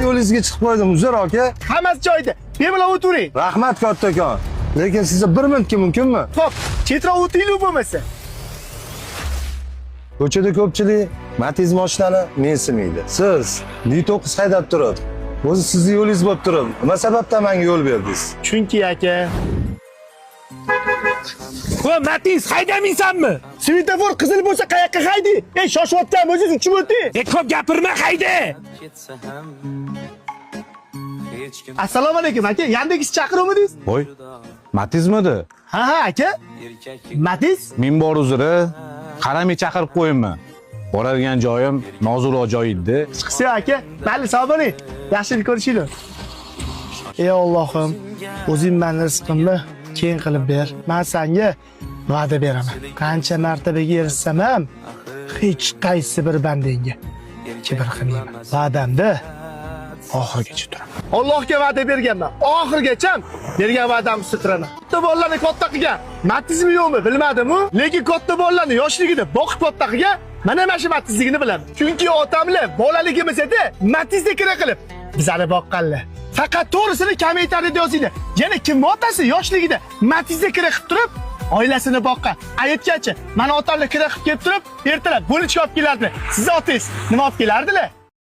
Yo'lingizga chiqib qo'ydim, uzr aka. Hammasi joyida. Bemalol o'tiring. Rahmat kattakon. Lekin sizga 1 minutga mumkinmi? Xo'p, chetroq o'tinglar bo'lmasa. Ko'chada ko'pchilik Matiz mashinani mensimaydi. Siz N9 haydab turib, o'zi sizni yo'lingiz bo'lib turib, nima sababdan menga yo'l berdingiz? Chunki aka. Voy Matiz, haydamaysanmi? Svetofor qizil bo'lsa qayoqqa haydi? Ey, shoshyapsan, o'zingiz uchib o'ting. Ko'p gapirma, hayda. Assalomu alaykum aka. Yandex chaqiruvmidingiz? Voy, Matizmidi? Ha, aka. Matiz? Men bor uzri, qaramay chaqirib qo'yinmi? Boradigan joyim nozuroq joy edi. Chiqsa aka. Mayli, sog' bo'ling. Yaxshi ko'rishinglar. Ey Allohim, o'zing meni rizqimni keng qilib ber. Men senga va'da beraman. Qancha martabaga erishsam ham hech qaysi bir bandangga kibr qilmayman. Va'damda oxirigacha turaman. Allohga va'da berganman. Oxirigacha bergan va'damni sutiraman. Katta bolalarni katta qilgan. Matizmi yo'qmi bilmadim-ku, lekin katta bolalarni yoshligida boqib katta qilgan. Mana shu matizligini bilaman. Chunki otamlar bolaligimiz edi, matizda kira qilib bizani boqqanlar. Faqat to'g'risini kommentariyada yozinglar. Yana kim otasi yoshligida matizda kira qilib turib oilasini boqqan. Aytgancha, mana otamlar kira qilib kelib turib, ertalab bo'lichga olib kelardi. Siz otangiz nima olib kelardilar?